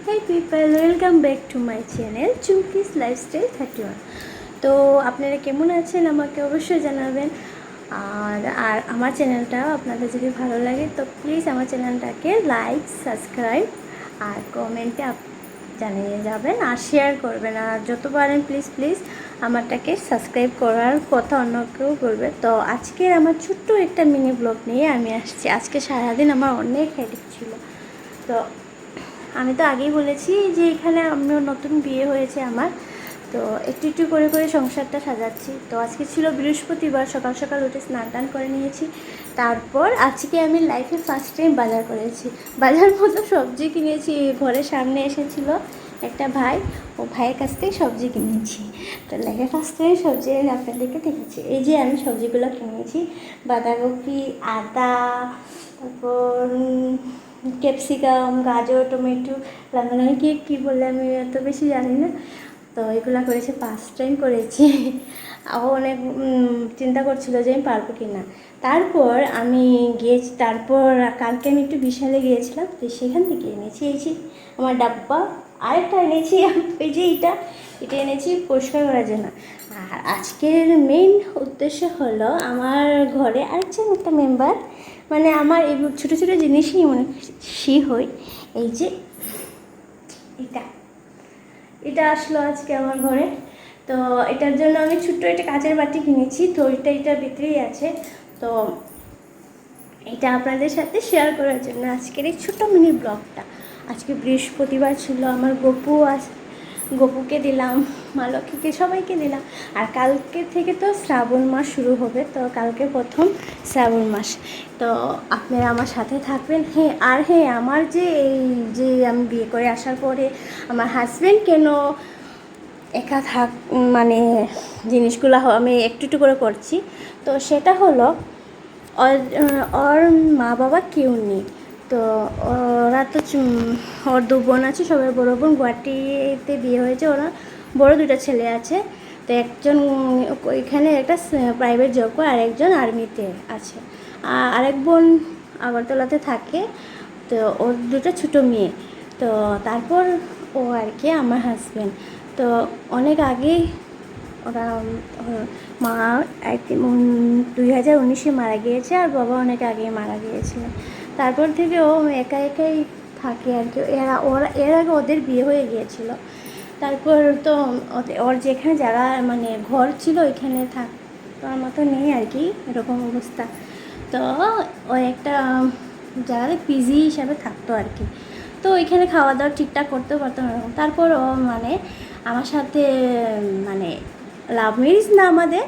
Hey people, welcome back to my channel Chumki's lifestyle 31। তো আপনারা কেমন আছেন আমাকে অবশ্যই জানাবেন। আর আর আমার চ্যানেলটাও আপনাদের যদি ভালো লাগে তো প্লিজ আমার চ্যানেলটাকে লাইক, সাবস্ক্রাইব আর কমেন্টে জানিয়ে যাবেন আর শেয়ার করবেন। আর যত পারেন প্লিজ প্লিজ আমারটাকে সাবস্ক্রাইব করার কথা অন্য কেউ বলবে। তো আজকের আমার ছোট্ট একটা মিনি ব্লগ নিয়ে আমি আসছি। আজকে সারাদিন আমার অনেক হেডেক ছিল। তো আমি তো আগেই বলেছি যে এখানে আমিও নতুন বিয়ে হয়েছে আমার, তো একটু একটু করে করে সংসারটা সাজাচ্ছি। তো আজকে ছিল বৃহস্পতিবার, সকাল সকাল উঠে স্নান টান করে নিয়েছি। তারপর আজকে আমি লাইফে ফার্স্ট টাইম বাজার করেছি। বাজার মতো সবজি কিনেছি। ঘরের সামনে এসেছিল একটা ভাই, ও ভাইয়ের কাছ থেকে সবজি কিনেছি। তো লাইফে ফার্স্ট টাইম সবজি আপনাদেরকে দেখেছি। এই যে আমি সবজিগুলো কিনেছি, বাঁধাকপি, আদা, তারপর ক্যাপসিকাম, গাজর, টমেটো, লাগানো কী বললে আমি এত বেশি জানি না। তো এগুলো করেছি, ফার্স্ট টাইম করেছি। ও অনেক চিন্তা করছিল যে আমি পারবো কি না। তারপর আমি গিয়েছি, তারপর কালকে আমি একটু বিশালে গিয়েছিলাম, তো সেখান থেকে এনেছি এই যে আমার ডাব্বা। আরেকটা এনেছি ওই যে এটা এনেছি পরিষ্কার করার জন্য। আর আজকের মেইন উদ্দেশ্য হলো আমার ঘরে আরেকজন একটা মেম্বার, মানে আমার এই ছোটো ছোটো জিনিসই অনেক খুশি হই। এই যে এটা আসলো আজকে আমার ঘরে। তো এটার জন্য আমি ছোট্ট একটা কাচের বাটি কিনেছি, তো এটার ভিতরেই আছে। তো এটা আপনাদের সাথে শেয়ার করার জন্য আজকের এই ছোটো মিনি ব্লগটা। আজকে বৃহস্পতিবার ছিল, আমার গপুকে দিলাম, মা লক্ষ্মীকে, সবাইকে দিলাম। আর কালকে থেকে তো শ্রাবণ মাস শুরু হবে, তো কালকে প্রথম শ্রাবণ মাস। তো আপনারা আমার সাথে থাকবেন। হ্যাঁ, আমার যে আমি বিয়ে করে আসার পরে আমার হাজব্যান্ড কেন একা মানে জিনিসগুলো আমি একটু একটু করে করছি, তো সেটা হলো ওর মা বাবা কেউ নেই। তো ওরা তো ওর দু বোন আছে, সবার বড় বোন গুয়াহাটিতে বিয়ে হয়েছে, ওরা বড় দুটো ছেলে আছে। তো একজন ওইখানে একটা প্রাইভেট জব করে, আরেকজন আর্মিতে আছে, আরেক বোন আগরতলাতে থাকে। তো ওর দুটো ছোটো মেয়ে। তো তারপর ও আর কি আমার হাজব্যান্ড। তো অনেক আগেই ওরা মা 2019-এ মারা গিয়েছে, আর বাবা অনেক আগেই মারা গিয়েছিলেন। তারপর থেকে ও একা একাই থাকে আর কি। এর আগে ওদের বিয়ে হয়ে গিয়েছিল। তারপর তো ওর যেখানে জায়গা মানে ঘর ছিল ওইখানে থাকার মতো নেই আর কি, এরকম অবস্থা। তো ও একটা জায়গাতে পিজি হিসাবে থাকতো আর কি। তো ওইখানে খাওয়া দাওয়া ঠিকঠাক করতে পারতো না। তারপর ও মানে আমার সাথে মানে লাভ ম্যারেজ না আমাদের,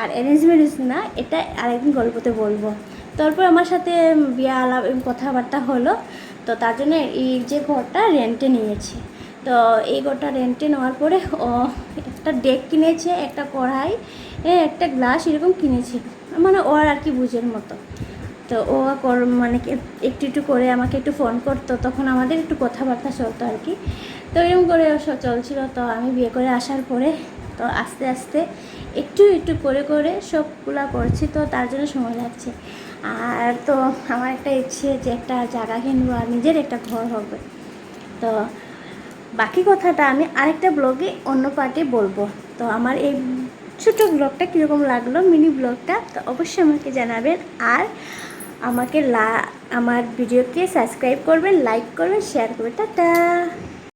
আর অ্যারেঞ্জ ম্যারেজ না, এটা আরেকদিন গল্পতে বলবো। তারপর আমার সাথে বিয়ে আলাপ কথাবার্তা হলো। তো তার জন্য এই যে ঘরটা রেন্টে নিয়েছি। তো এই ঘরটা রেন্টে নেওয়ার পরে ও একটা ডেক কিনেছে, একটা কড়াই, একটা গ্লাস এরকম কিনেছি, মানে ওর আর কি বুঝের মতো। তো ও মানে একটু একটু করে আমাকে একটু ফোন করতো, তখন আমাদের একটু কথাবার্তা চলতো আর কি। তো এরকম করে চলছিল। তো আমি বিয়ে করে আসার পরে তো আস্তে আস্তে একটু একটু করে করে সবগুলা করছি, তো তার জন্য সময় লাগছে। আর তো আমার একটা ইচ্ছে যে একটা জায়গা কিনবো আর নিজের একটা ঘর হবে। তো বাকি কথাটা আমি আরেকটা ব্লগে অন্য পার্টে বলবো। তো আমার এই ছোটো ব্লগটা কীরকম লাগলো, মিনি ব্লগটা, তো অবশ্যই আমাকে জানাবেন। আর আমাকে আমার ভিডিওকে সাবস্ক্রাইব করবেন, লাইক করবেন, শেয়ার করবেন। টাটা।